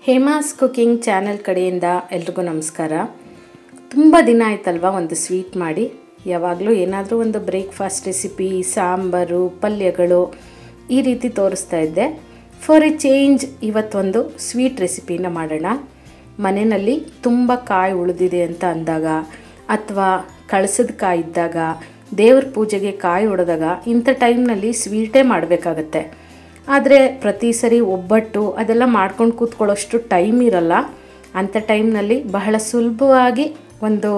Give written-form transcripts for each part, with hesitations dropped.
Hema's cooking channel ಕಡೆಯಿಂದ ಎಲ್ರಿಗೂ ನಮಸ್ಕಾರ. ತುಂಬ ದಿನ ಆಯ್ತಲ್ವಾ ಒಂದು ಸ್ವೀಟ್ ಮಾಡಿ. ಯಾವಾಗಲೂ ಏನಾದರೂ ಒಂದು ಬ್ರೇಕ್ಫಾಸ್ಟ್ ರೆಸಿಪಿ, ಸಾಂಬಾರು, ಪಲ್ಯಗಳು ಈ ರೀತಿ ತೋರಿಸ್ತಾ ಇದ್ದೆ. ಫಾರ್ ಎ ಚೇಂಜ್ ಇವತ್ತೊಂದು ಸ್ವೀಟ್ ರೆಸಿಪಿನ ಮಾಡೋಣ. ಮನೆಯಲ್ಲಿ ತುಂಬ ಕಾಯಿ ಉಳಿದಿದೆ ಅಂತ ಅಂದಾಗ, ಅಥವಾ ಕಳಸದ ಕಾಯಿ ಇದ್ದಾಗ, ದೇವ್ರ ಪೂಜೆಗೆ ಕಾಯಿ ಹೊಡೆದಾಗ ಇಂಥ ಟೈಮ್ನಲ್ಲಿ ಸ್ವೀಟೇ ಮಾಡಬೇಕಾಗತ್ತೆ. ಆದರೆ ಪ್ರತಿ ಸರಿ ಒಬ್ಬಟ್ಟು ಅದೆಲ್ಲ ಮಾಡ್ಕೊಂಡು ಕೂತ್ಕೊಳ್ಳೋಷ್ಟು ಟೈಮ್ ಇರಲ್ಲ. ಅಂಥ ಟೈಮ್ನಲ್ಲಿ ಬಹಳ ಸುಲಭವಾಗಿ ಒಂದು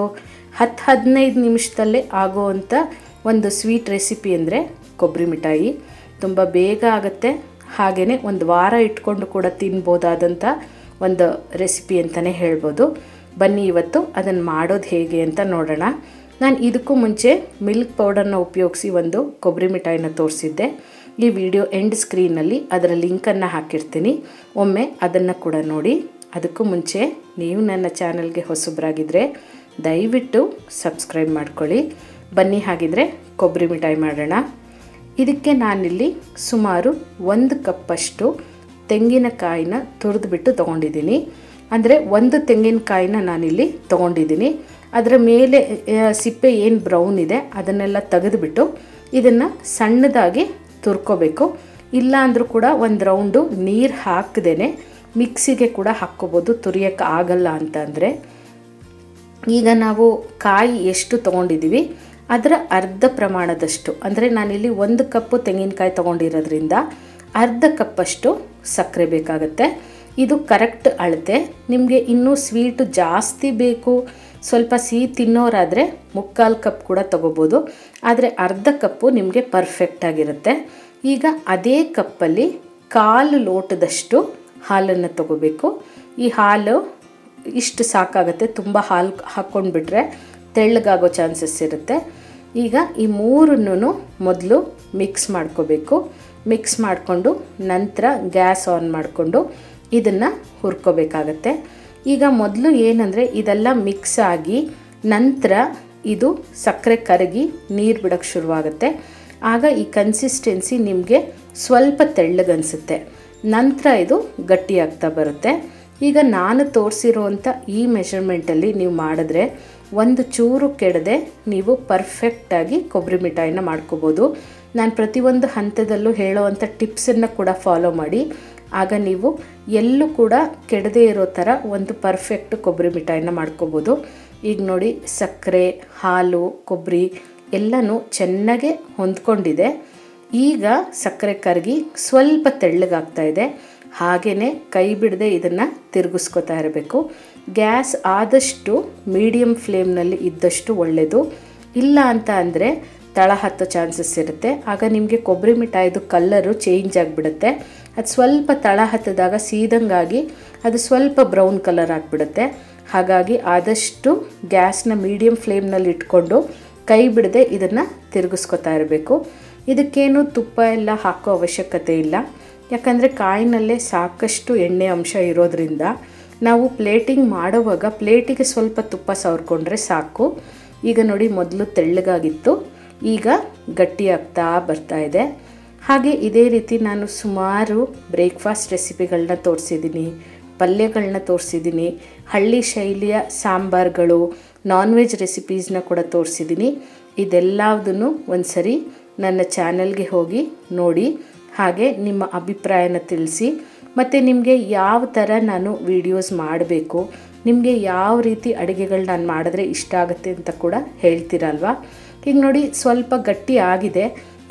10-15 ನಿಮಿಷದಲ್ಲೇ ಆಗೋವಂಥ ಒಂದು ಸ್ವೀಟ್ ರೆಸಿಪಿ ಅಂದರೆ ಕೊಬ್ಬರಿ ಮಿಠಾಯಿ. ತುಂಬ ಬೇಗ ಆಗುತ್ತೆ, ಹಾಗೆಯೇ ಒಂದು ವಾರ ಇಟ್ಕೊಂಡು ಕೂಡ ತಿನ್ಬೋದಾದಂಥ ಒಂದು ರೆಸಿಪಿ ಅಂತಲೇ ಹೇಳ್ಬೋದು. ಬನ್ನಿ ಇವತ್ತು ಅದನ್ನು ಮಾಡೋದು ಹೇಗೆ ಅಂತ ನೋಡೋಣ. ನಾನು ಇದಕ್ಕೂ ಮುಂಚೆ ಮಿಲ್ಕ್ ಪೌಡರ್ನ ಉಪಯೋಗಿಸಿ ಒಂದು ಕೊಬ್ಬರಿ ಮಿಠಾಯಿನ ತೋರಿಸಿದ್ದೆ. ಈ ವಿಡಿಯೋ ಎಂಡ್ ಸ್ಕ್ರೀನಲ್ಲಿ ಅದರ ಲಿಂಕನ್ನು ಹಾಕಿರ್ತೀನಿ, ಒಮ್ಮೆ ಅದನ್ನು ಕೂಡ ನೋಡಿ. ಅದಕ್ಕೂ ಮುಂಚೆ ನೀವು ನನ್ನ ಚಾನಲ್ಗೆ ಹೊಸಬರಾಗಿದ್ದರೆ ದಯವಿಟ್ಟು ಸಬ್ಸ್ಕ್ರೈಬ್ ಮಾಡ್ಕೊಳ್ಳಿ. ಬನ್ನಿ ಹಾಗಿದ್ರೆ ಕೊಬ್ಬರಿ ಮಿಠಾಯಿ ಮಾಡೋಣ. ಇದಕ್ಕೆ ನಾನಿಲ್ಲಿ ಸುಮಾರು 1 ಕಪ್ಪಷ್ಟು ತೆಂಗಿನಕಾಯಿನ ತುರಿದ್ಬಿಟ್ಟು ತೊಗೊಂಡಿದ್ದೀನಿ. ಅಂದರೆ ಒಂದು ತೆಂಗಿನಕಾಯಿನ ನಾನಿಲ್ಲಿ ತೊಗೊಂಡಿದ್ದೀನಿ. ಅದರ ಮೇಲೆ ಸಿಪ್ಪೆ ಏನು ಬ್ರೌನ್ ಇದೆ ಅದನ್ನೆಲ್ಲ ತೆಗೆದುಬಿಟ್ಟು ಇದನ್ನು ಸಣ್ಣದಾಗಿ ತುರ್ಕೋಬೇಕು. ಇಲ್ಲ ಅಂದರೂ ಕೂಡ ಒಂದು ರೌಂಡು ನೀರು ಹಾಕದೇನೆ ಮಿಕ್ಸಿಗೆ ಕೂಡ ಹಾಕ್ಕೋಬೋದು, ತುರಿಯೋಕ್ಕೆ ಆಗಲ್ಲ ಅಂತ ಅಂದರೆ. ಈಗ ನಾವು ಕಾಯಿ ಎಷ್ಟು ತೊಗೊಂಡಿದ್ದೀವಿ ಅದರ ಅರ್ಧ ಪ್ರಮಾಣದಷ್ಟು, ಅಂದರೆ ನಾನಿಲ್ಲಿ 1 ಕಪ್ಪು ತೆಂಗಿನಕಾಯಿ ತೊಗೊಂಡಿರೋದ್ರಿಂದ ಅರ್ಧ ಕಪ್ಪಷ್ಟು ಸಕ್ಕರೆ ಬೇಕಾಗುತ್ತೆ. ಇದು ಕರೆಕ್ಟ್ ಅಳತೆ. ನಿಮಗೆ ಇನ್ನೂ ಸ್ವೀಟು ಜಾಸ್ತಿ ಬೇಕು, ಸ್ವಲ್ಪ ಸಿಹಿ ತಿನ್ನೋರಾದರೆ 3/4 ಕಪ್ ಕೂಡ ತೊಗೋಬೋದು, ಆದರೆ ಅರ್ಧ ಕಪ್ಪು ನಿಮಗೆ ಪರ್ಫೆಕ್ಟಾಗಿರುತ್ತೆ. ಈಗ ಅದೇ ಕಪ್ಪಲ್ಲಿ 1/4 ಲೋಟದಷ್ಟು ಹಾಲನ್ನು ತೊಗೋಬೇಕು. ಈ ಹಾಲು ಇಷ್ಟು ಸಾಕಾಗುತ್ತೆ, ತುಂಬ ಹಾಲು ಹಾಕ್ಕೊಂಡ್ಬಿಟ್ರೆ ತೆಳ್ಳಗಾಗೋ ಚಾನ್ಸಸ್ ಇರುತ್ತೆ. ಈಗ ಈ ಮೂರನ್ನೂ ಮೊದಲು ಮಿಕ್ಸ್ ಮಾಡ್ಕೋಬೇಕು. ಮಿಕ್ಸ್ ಮಾಡಿಕೊಂಡು ನಂತರ ಗ್ಯಾಸ್ ಆನ್ ಮಾಡಿಕೊಂಡು ಇದನ್ನು ಹುರ್ಕೋಬೇಕಾಗತ್ತೆ. ಈಗ ಮೊದಲು ಏನಂದರೆ ಇದೆಲ್ಲ ಮಿಕ್ಸ್ ಆಗಿ ನಂತರ ಇದು ಸಕ್ಕರೆ ಕರಗಿ ನೀರು ಬಿಡೋಕ್ಕೆ ಶುರುವಾಗುತ್ತೆ. ಆಗ ಈ ಕನ್ಸಿಸ್ಟೆನ್ಸಿ ನಿಮಗೆ ಸ್ವಲ್ಪ ತೆಳ್ಳಗನ್ಸುತ್ತೆ, ನಂತರ ಇದು ಗಟ್ಟಿಯಾಗ್ತಾ ಬರುತ್ತೆ. ಈಗ ನಾನು ತೋರಿಸಿರೋವಂಥ ಈ ಮೆಷರ್ಮೆಂಟಲ್ಲಿ ನೀವು ಮಾಡಿದ್ರೆ ಒಂದು ಚೂರು ಕೆಡದೆ ನೀವು ಪರ್ಫೆಕ್ಟಾಗಿ ಕೊಬ್ಬರಿ ಮಿಠಾಯಿನ ಮಾಡ್ಕೋಬೋದು. ನಾನು ಪ್ರತಿಯೊಂದು ಹಂತದಲ್ಲೂ ಹೇಳೋವಂಥ ಟಿಪ್ಸನ್ನು ಕೂಡ ಫಾಲೋ ಮಾಡಿ, ಆಗ ನೀವು ಎಲ್ಲೂ ಕೂಡ ಕೆಡದೇ ಇರೋ ಥರ ಒಂದು ಪರ್ಫೆಕ್ಟ್ ಕೊಬ್ಬರಿ ಮಿಠಾಯಿನ ಮಾಡ್ಕೋಬೋದು. ಈಗ ನೋಡಿ, ಸಕ್ಕರೆ, ಹಾಲು, ಕೊಬ್ಬರಿ ಎಲ್ಲನೂ ಚೆನ್ನಾಗೆ ಹೊಂದ್ಕೊಂಡಿದೆ. ಈಗ ಸಕ್ಕರೆ ಕರಗಿ ಸ್ವಲ್ಪ ತೆಳ್ಳಗಾಗ್ತಾ ಇದೆ. ಹಾಗೆಯೇ ಕೈ ಬಿಡದೆ ಇದನ್ನು ತಿರುಗಿಸ್ಕೊತಾ ಇರಬೇಕು. ಗ್ಯಾಸ್ ಆದಷ್ಟು ಮೀಡಿಯಮ್ ಫ್ಲೇಮ್ನಲ್ಲಿ ಇದ್ದಷ್ಟು ಒಳ್ಳೆಯದು. ಇಲ್ಲ ಅಂತ ಅಂದರೆ ತಳ ಹತ್ತೋ ಚಾನ್ಸಸ್ ಇರುತ್ತೆ. ಆಗ ನಿಮಗೆ ಕೊಬ್ಬರಿ ಮಿಠಾಯಿದು ಕಲ್ಲರು ಚೇಂಜ್ ಆಗಿಬಿಡುತ್ತೆ. ಅದು ಸ್ವಲ್ಪ ತಳ ಹತ್ತಿದಾಗ ಸೀದಂಗಾಗಿ ಅದು ಸ್ವಲ್ಪ ಬ್ರೌನ್ ಕಲರ್ ಆಗಿಬಿಡುತ್ತೆ. ಹಾಗಾಗಿ ಆದಷ್ಟು ಗ್ಯಾಸ್ನ ಮೀಡಿಯಮ್ ಫ್ಲೇಮ್ನಲ್ಲಿ ಇಟ್ಕೊಂಡು ಕೈ ಬಿಡದೆ ಇದನ್ನು ತಿರುಗಿಸ್ಕೊತಾ ಇರಬೇಕು. ಇದಕ್ಕೇನು ತುಪ್ಪ ಎಲ್ಲ ಹಾಕೋ ಅವಶ್ಯಕತೆ ಇಲ್ಲ, ಯಾಕಂದರೆ ಕಾಯಿನಲ್ಲೇ ಸಾಕಷ್ಟು ಎಣ್ಣೆ ಅಂಶ ಇರೋದ್ರಿಂದ ನಾವು ಪ್ಲೇಟಿಂಗ್ ಮಾಡುವಾಗ ಪ್ಲೇಟಿಗೆ ಸ್ವಲ್ಪ ತುಪ್ಪ ಸವರ್ಕೊಂಡ್ರೆ ಸಾಕು. ಈಗ ನೋಡಿ, ಮೊದಲು ತೆಳ್ಳಗಾಗಿತ್ತು, ಈಗ ಗಟ್ಟಿಯಾಗ್ತಾ ಬರ್ತಾ ಇದೆ. ಹಾಗೆ ಇದೇ ರೀತಿ ನಾನು ಸುಮಾರು ಬ್ರೇಕ್ಫಾಸ್ಟ್ ರೆಸಿಪಿಗಳನ್ನ ತೋರಿಸಿದ್ದೀನಿ, ಪಲ್ಯಗಳನ್ನ ತೋರಿಸಿದ್ದೀನಿ, ಹಳ್ಳಿ ಶೈಲಿಯ ಸಾಂಬಾರುಗಳು, ನಾನ್ ವೆಜ್ ರೆಸಿಪೀಸ್ನ ಕೂಡ ತೋರಿಸಿದ್ದೀನಿ. ಇದೆಲ್ಲದನ್ನು ಒಂದು ಸರಿ ನನ್ನ ಚಾನಲ್ಗೆ ಹೋಗಿ ನೋಡಿ, ಹಾಗೆ ನಿಮ್ಮ ಅಭಿಪ್ರಾಯನ ತಿಳಿಸಿ. ಮತ್ತು ನಿಮಗೆ ಯಾವ ಥರ ನಾನು ವಿಡಿಯೋಸ್ ಮಾಡಬೇಕು, ನಿಮಗೆ ಯಾವ ರೀತಿ ಅಡುಗೆಗಳು ನಾನು ಮಾಡಿದ್ರೆ ಇಷ್ಟ ಆಗುತ್ತೆ ಅಂತ ಕೂಡ ಹೇಳ್ತೀರಲ್ವ. ಈಗ ನೋಡಿ, ಸ್ವಲ್ಪ ಗಟ್ಟಿ ಆಗಿದೆ.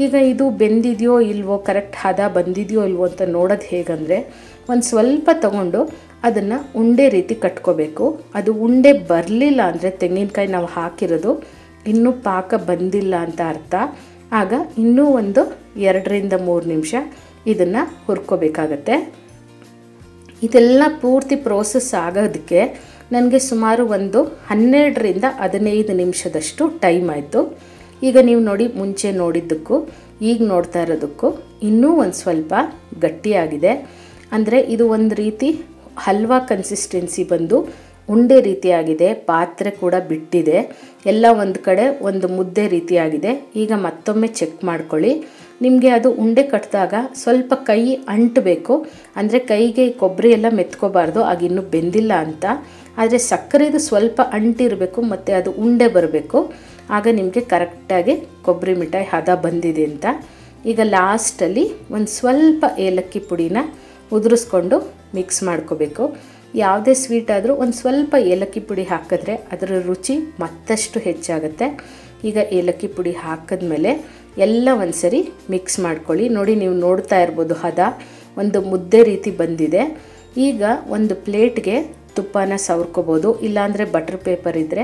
ಈಗ ಇದು ಬೆಂದಿದೆಯೋ ಇಲ್ವೋ, ಕರೆಕ್ಟ್ ಹದ ಬಂದಿದೆಯೋ ಇಲ್ವೋ ಅಂತ ನೋಡೋದು ಹೇಗಂದರೆ, ಒಂದು ಸ್ವಲ್ಪ ತಗೊಂಡು ಅದನ್ನು ಉಂಡೆ ರೀತಿ ಕಟ್ಕೋಬೇಕು. ಅದು ಉಂಡೆ ಬರಲಿಲ್ಲ ಅಂದರೆ ತೆಂಗಿನಕಾಯಿ ನಾವು ಹಾಕಿರೋದು ಇನ್ನೂ ಪಾಕ ಬಂದಿಲ್ಲ ಅಂತ ಅರ್ಥ. ಆಗ ಇನ್ನೂ ಒಂದು 2-3 ನಿಮಿಷ ಇದನ್ನು ಹುರ್ಕೋಬೇಕಾಗತ್ತೆ. ಇದೆಲ್ಲ ಪೂರ್ತಿ ಪ್ರೋಸೆಸ್ ಆಗೋದಕ್ಕೆ ನನಗೆ ಸುಮಾರು ಒಂದು 12-15 ನಿಮಿಷದಷ್ಟು ಟೈಮ್ ಆಯಿತು. ಈಗ ನೀವು ನೋಡಿ, ಮುಂಚೆ ನೋಡಿದ್ದಕ್ಕೂ ಈಗ ನೋಡ್ತಾ ಇರೋದಕ್ಕೂ ಇನ್ನೂ ಒಂದು ಸ್ವಲ್ಪ ಗಟ್ಟಿಯಾಗಿದೆ. ಅಂದರೆ ಇದು ಒಂದು ರೀತಿ ಹಲ್ವಾ ಕನ್ಸಿಸ್ಟೆನ್ಸಿ ಬಂದು ಉಂಡೆ ರೀತಿಯಾಗಿದೆ. ಪಾತ್ರೆ ಕೂಡ ಬಿಟ್ಟಿದೆ, ಎಲ್ಲ ಒಂದು ಕಡೆ ಒಂದು ಮುದ್ದೆ ರೀತಿಯಾಗಿದೆ. ಈಗ ಮತ್ತೊಮ್ಮೆ ಚೆಕ್ ಮಾಡ್ಕೊಳ್ಳಿ. ನಿಮಗೆ ಅದು ಉಂಡೆ ಕಟ್ಟಿದಾಗ ಸ್ವಲ್ಪ ಕೈ ಅಂಟಬೇಕು, ಅಂದರೆ ಕೈಗೆ ಕೊಬ್ಬರಿ ಎಲ್ಲ ಮೆತ್ಕೋಬಾರ್ದು, ಆಗ ಇನ್ನೂ ಬೆಂದಿಲ್ಲ ಅಂತ. ಆದರೆ ಸಕ್ಕರೆದು ಸ್ವಲ್ಪ ಅಂಟಿರಬೇಕು ಮತ್ತು ಅದು ಉಂಡೆ ಬರಬೇಕು, ಆಗ ನಿಮಗೆ ಕರೆಕ್ಟಾಗಿ ಕೊಬ್ಬರಿ ಮಿಠಾಯಿ ಹದ ಬಂದಿದೆ ಅಂತ. ಈಗ ಲಾಸ್ಟಲ್ಲಿ ಒಂದು ಸ್ವಲ್ಪ ಏಲಕ್ಕಿ ಪುಡಿನ ಉದುರಿಸ್ಕೊಂಡು ಮಿಕ್ಸ್ ಮಾಡ್ಕೋಬೇಕು. ಯಾವುದೇ ಸ್ವೀಟ್ ಆದರೂ ಒಂದು ಸ್ವಲ್ಪ ಏಲಕ್ಕಿ ಪುಡಿ ಹಾಕಿದ್ರೆ ಅದರ ರುಚಿ ಮತ್ತಷ್ಟು ಹೆಚ್ಚಾಗುತ್ತೆ. ಈಗ ಏಲಕ್ಕಿ ಪುಡಿ ಹಾಕಿದ್ಮೇಲೆ ಎಲ್ಲ ಒಂದು ಸರಿ ಮಿಕ್ಸ್ ಮಾಡ್ಕೊಳ್ಳಿ. ನೋಡಿ, ನೀವು ನೋಡ್ತಾ ಇರ್ಬೋದು ಹದ ಒಂದು ಮುದ್ದೆ ರೀತಿ ಬಂದಿದೆ. ಈಗ ಒಂದು ಪ್ಲೇಟ್ಗೆ ತುಪ್ಪನ ಸವರ್ಕೋಬೋದು, ಇಲ್ಲಾಂದರೆ ಬಟರ್ ಪೇಪರ್ ಇದ್ದರೆ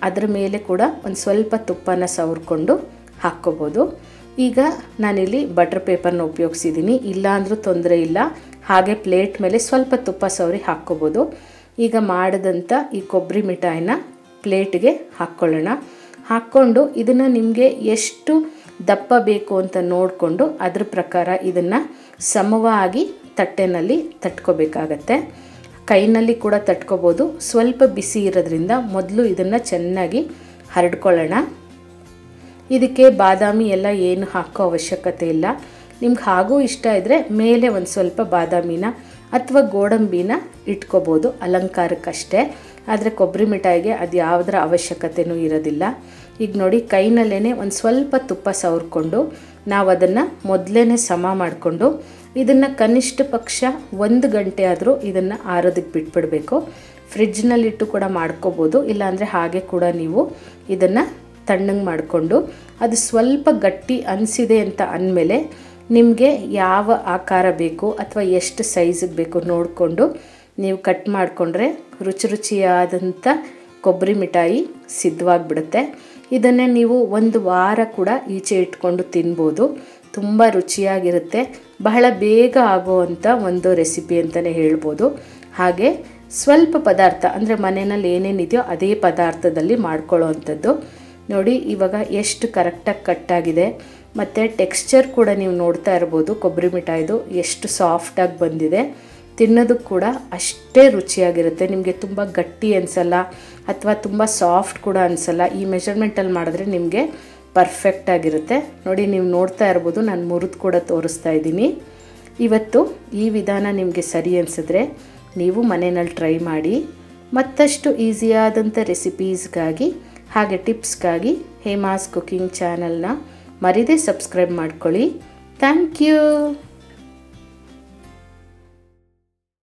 ಅದರ ಮೇಲೆ ಕೂಡ ಒಂದು ಸ್ವಲ್ಪ ತುಪ್ಪನ ಸವರ್ಕೊಂಡು ಹಾಕ್ಕೋಬೋದು. ಈಗ ನಾನಿಲ್ಲಿ ಬಟರ್ ಪೇಪರ್ನ ಉಪಯೋಗಿಸಿದ್ದೀನಿ, ಇಲ್ಲಾಂದ್ರೂ ತೊಂದರೆ ಇಲ್ಲ, ಹಾಗೆ ಪ್ಲೇಟ್ ಮೇಲೆ ಸ್ವಲ್ಪ ತುಪ್ಪ ಸವರಿ ಹಾಕ್ಕೋಬೋದು. ಈಗ ಮಾಡಿದಂಥ ಈ ಕೊಬ್ಬರಿ ಮಿಠಾಯಿನ ಪ್ಲೇಟ್ಗೆ ಹಾಕ್ಕೊಳ್ಳೋಣ. ಹಾಕ್ಕೊಂಡು ಇದನ್ನು ನಿಮಗೆ ಎಷ್ಟು ದಪ್ಪ ಬೇಕು ಅಂತ ನೋಡಿಕೊಂಡು ಅದ್ರ ಪ್ರಕಾರ ಇದನ್ನು ಸಮವಾಗಿ ತಟ್ಟೆನಲ್ಲಿ ತಟ್ಕೋಬೇಕಾಗತ್ತೆ. ಕೈನಲ್ಲಿ ಕೂಡ ತಟ್ಕೋಬೋದು. ಸ್ವಲ್ಪ ಬಿಸಿ ಇರೋದ್ರಿಂದ ಮೊದಲು ಇದನ್ನು ಚೆನ್ನಾಗಿ ಹರಡ್ಕೊಳ್ಳೋಣ. ಇದಕ್ಕೆ ಬಾದಾಮಿ ಎಲ್ಲ ಏನು ಹಾಕೋ ಅವಶ್ಯಕತೆ ಇಲ್ಲ. ನಿಮ್ಗೆ ಹಾಗೂ ಇಷ್ಟ ಇದ್ದರೆ ಮೇಲೆ ಒಂದು ಸ್ವಲ್ಪ ಬಾದಾಮಿನ ಅಥವಾ ಗೋಡಂಬಿನ ಇಟ್ಕೋಬೋದು ಅಲಂಕಾರಕ್ಕಷ್ಟೇ. ಆದರೆ ಕೊಬ್ಬರಿ ಮಿಠಾಯಿಗೆ ಅದು ಯಾವುದರ ಅವಶ್ಯಕತೆಯೂ ಇರೋದಿಲ್ಲ. ಈಗ ನೋಡಿ, ಕೈನಲ್ಲೇ ಒಂದು ಸ್ವಲ್ಪ ತುಪ್ಪ ಸವರ್ಕೊಂಡು ನಾವು ಅದನ್ನು ಮೊದಲೇ ಸಮ ಮಾಡಿಕೊಂಡು ಇದನ್ನು ಕನಿಷ್ಠ ಪಕ್ಷ 1 ಗಂಟೆ ಆದರೂ ಇದನ್ನು ಆರೋದಕ್ಕೆ ಬಿಟ್ಬಿಡಬೇಕು. ಫ್ರಿಡ್ಜ್ನಲ್ಲಿಟ್ಟು ಕೂಡ ಮಾಡ್ಕೋಬೋದು, ಇಲ್ಲಾಂದರೆ ಹಾಗೆ ಕೂಡ ನೀವು ಇದನ್ನು ತಣ್ಣಗೆ ಮಾಡಿಕೊಂಡು ಅದು ಸ್ವಲ್ಪ ಗಟ್ಟಿ ಅನಿಸಿದೆ ಅಂತ ಅಂದಮೇಲೆ ನಿಮಗೆ ಯಾವ ಆಕಾರ ಬೇಕು ಅಥವಾ ಎಷ್ಟು ಸೈಜಿಗೆ ಬೇಕು ನೋಡಿಕೊಂಡು ನೀವು ಕಟ್ ಮಾಡಿಕೊಂಡ್ರೆ ರುಚಿಯಾದಂಥ ಕೊಬ್ಬರಿ ಮಿಠಾಯಿ ಸಿದ್ಧವಾಗಿಬಿಡುತ್ತೆ. ಇದನ್ನೇ ನೀವು 1 ವಾರ ಕೂಡ ಈಚೆ ಇಟ್ಕೊಂಡು ತಿನ್ಬೋದು. ತುಂಬ ರುಚಿಯಾಗಿರುತ್ತೆ, ಬಹಳ ಬೇಗ ಆಗೋವಂಥ ಒಂದು ರೆಸಿಪಿ ಅಂತಲೇ ಹೇಳ್ಬೋದು. ಹಾಗೆ ಸ್ವಲ್ಪ ಪದಾರ್ಥ ಅಂದರೆ ಮನೆಯಲ್ಲಿ ಏನೇನಿದೆಯೋ ಅದೇ ಪದಾರ್ಥದಲ್ಲಿ ಮಾಡ್ಕೊಳ್ಳೋ ಅಂಥದ್ದು. ನೋಡಿ, ಇವಾಗ ಎಷ್ಟು ಕರೆಕ್ಟಾಗಿ ಕಟ್ಟಾಗಿದೆ ಮತ್ತು ಟೆಕ್ಸ್ಚರ್ ಕೂಡ ನೀವು ನೋಡ್ತಾ ಇರ್ಬೋದು. ಕೊಬ್ಬರಿ ಮಿಠಾಯಿದು ಎಷ್ಟು ಸಾಫ್ಟಾಗಿ ಬಂದಿದೆ, ತಿನ್ನೋದಕ್ಕೆ ಕೂಡ ಅಷ್ಟೇ ರುಚಿಯಾಗಿರುತ್ತೆ. ನಿಮಗೆ ತುಂಬ ಗಟ್ಟಿ ಅನಿಸಲ್ಲ ಅಥವಾ ತುಂಬ ಸಾಫ್ಟ್ ಕೂಡ ಅನಿಸಲ್ಲ. ಈ ಮೆಷರ್ಮೆಂಟಲ್ಲಿ ಮಾಡಿದ್ರೆ ನಿಮಗೆ ಪರ್ಫೆಕ್ಟಾಗಿರುತ್ತೆ. ನೋಡಿ, ನೀವು ನೋಡ್ತಾ ಇರ್ಬೋದು, ನಾನು ಮುರಿದು ಕೂಡ ತೋರಿಸ್ತಾ ಇದ್ದೀನಿ. ಇವತ್ತು ಈ ವಿಧಾನ ನಿಮಗೆ ಸರಿ ಅನಿಸಿದ್ರೆ ನೀವು ಮನೆಯಲ್ಲಿ ಟ್ರೈ ಮಾಡಿ. ಮತ್ತಷ್ಟು ಈಸಿಯಾದಂಥ ರೆಸಿಪೀಸ್ಗಾಗಿ ಹಾಗೆ ಟಿಪ್ಸ್ಗಾಗಿ ಹೇಮಾಸ್ ಕುಕಿಂಗ್ ಚಾನಲ್ನ ಮರೀದೇ ಸಬ್ಸ್ಕ್ರೈಬ್ ಮಾಡ್ಕೊಳ್ಳಿ. Thank you.